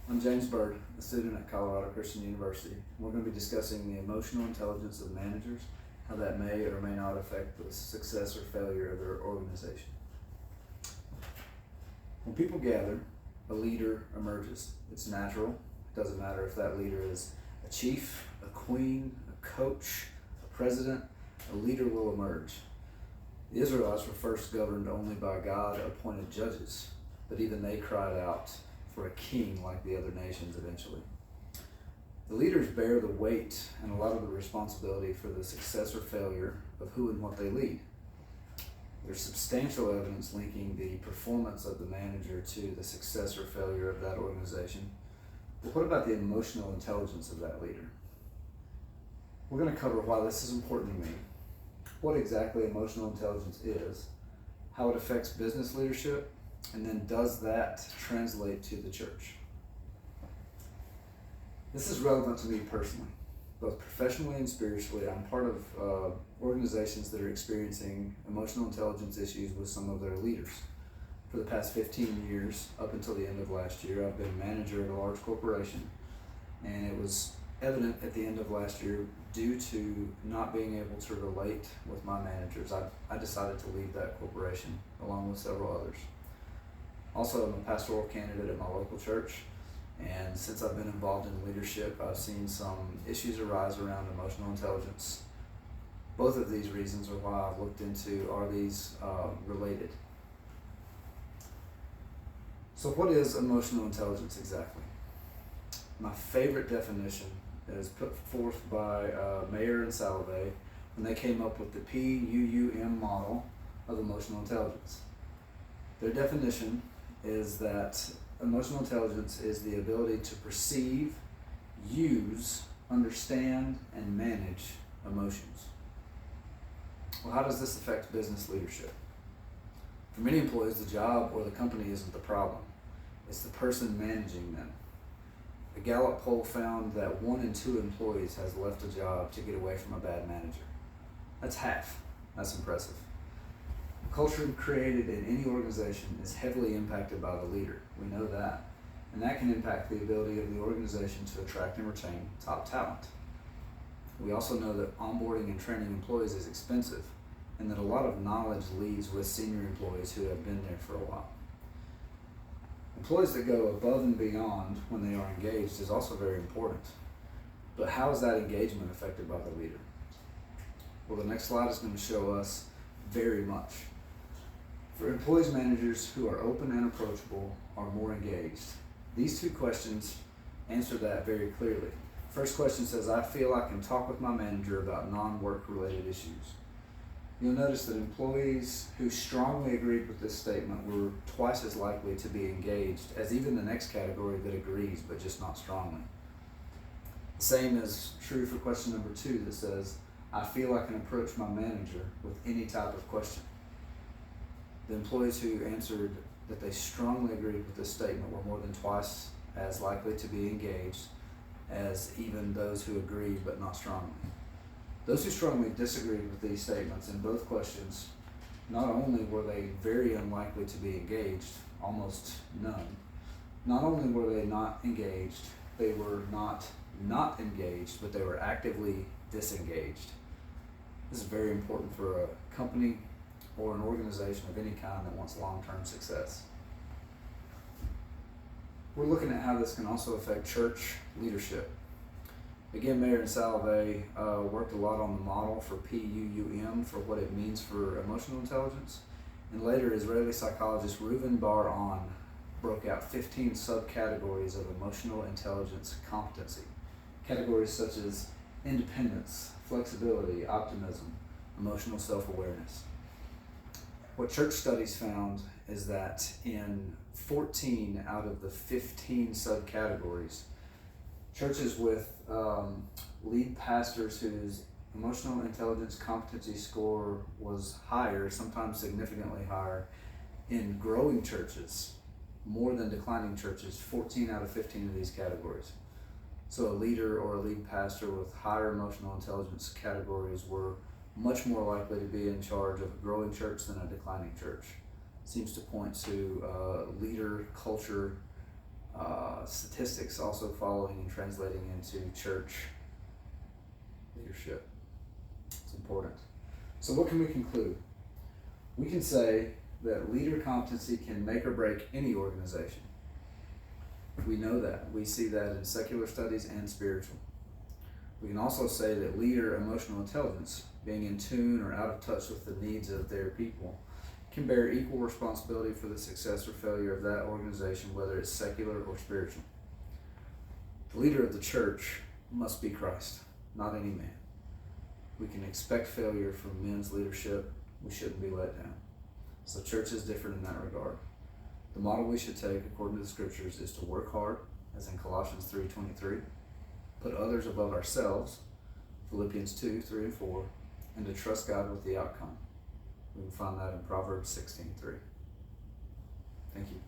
I'm James Byrd, a student at Colorado Christian University. We're going to be discussing the emotional intelligence of managers, how that may or may not affect the success or failure of their organization. When people gather, a leader emerges. It's natural. It doesn't matter if that leader is a chief, a queen, a coach, a president, a leader will emerge. The Israelites were first governed only by God-appointed judges, but even they cried out for a king like the other nations eventually. The leaders bear the weight and a lot of the responsibility for the success or failure of who and what they lead. There's substantial evidence linking the performance of the manager to the success or failure of that organization. But what about the emotional intelligence of that leader? We're going to cover why this is important to me, what exactly emotional intelligence is, how it affects business leadership, and then does that translate to the church? This is relevant to me personally, both professionally and spiritually. I'm part of organizations that are experiencing emotional intelligence issues with some of their leaders. For the past 15 years, up until the end of last year, I've been manager at a large corporation, and it was evident at the end of last year, due to not being able to relate with my managers, I decided to leave that corporation along with several others. Also, I'm a pastoral candidate at my local church, and since I've been involved in leadership, I've seen some issues arise around emotional intelligence. Both of these reasons are why I've looked into, are these related? So what is emotional intelligence exactly? My favorite definition is put forth by Mayer and Salovey when they came up with the PUUM model of emotional intelligence. Their definition is that emotional intelligence is the ability to perceive, use, understand, and manage emotions. Well, how does this affect business leadership? For many employees, the job or the company isn't the problem. It's the person managing them. A Gallup poll found that 1 in 2 employees has left a job to get away from a bad manager. That's half. That's impressive. Culture created in any organization is heavily impacted by the leader. We know that. And that can impact the ability of the organization to attract and retain top talent. We also know that onboarding and training employees is expensive, and that a lot of knowledge leaves with senior employees who have been there for a while. Employees that go above and beyond when they are engaged is also very important. But how is that engagement affected by the leader? Well, the next slide is going to show us very much. For employees managers who are open and approachable are more engaged. These two questions answer that very clearly. First question says, I feel I can talk with my manager about non-work related issues. You'll notice that employees who strongly agreed with this statement were twice as likely to be engaged as even the next category that agrees, but just not strongly. The same is true for question number 2 that says, I feel I can approach my manager with any type of question. The employees who answered that they strongly agreed with this statement were more than twice as likely to be engaged as even those who agreed but not strongly. Those who strongly disagreed with these statements in both questions, not only were they very unlikely to be engaged, almost none, not only were they not engaged, they were not engaged, but they were actively disengaged. This is very important for a company or an organization of any kind that wants long-term success. We're looking at how this can also affect church leadership. Again, Mayer and Salovey worked a lot on the model for PUUM for what it means for emotional intelligence. And later, Israeli psychologist Reuven Bar-On broke out 15 subcategories of emotional intelligence competency. Categories such as independence, flexibility, optimism, emotional self-awareness. What church studies found is that in 14 out of the 15 subcategories, churches with lead pastors whose emotional intelligence competency score was higher, sometimes significantly higher, in growing churches, more than declining churches, 14 out of 15 of these categories. So a leader or a lead pastor with higher emotional intelligence categories were much more likely to be in charge of a growing church than a declining church. Seems to point to leader culture statistics also following and translating into church leadership. It's important. So what can we conclude? We can say that leader competency can make or break any organization. We know that. We see that in secular studies and spiritual. We can also say that leader emotional intelligence, being in tune or out of touch with the needs of their people, can bear equal responsibility for the success or failure of that organization, whether it's secular or spiritual. The leader of the church must be Christ, not any man. We can expect failure from men's leadership. We shouldn't be let down. So church is different in that regard. The model we should take, according to the scriptures, is to work hard, as in Colossians 3:23, put others above ourselves, Philippians 2:3 and 4, and to trust God with the outcome. We can find that in Proverbs 16:3. Thank you.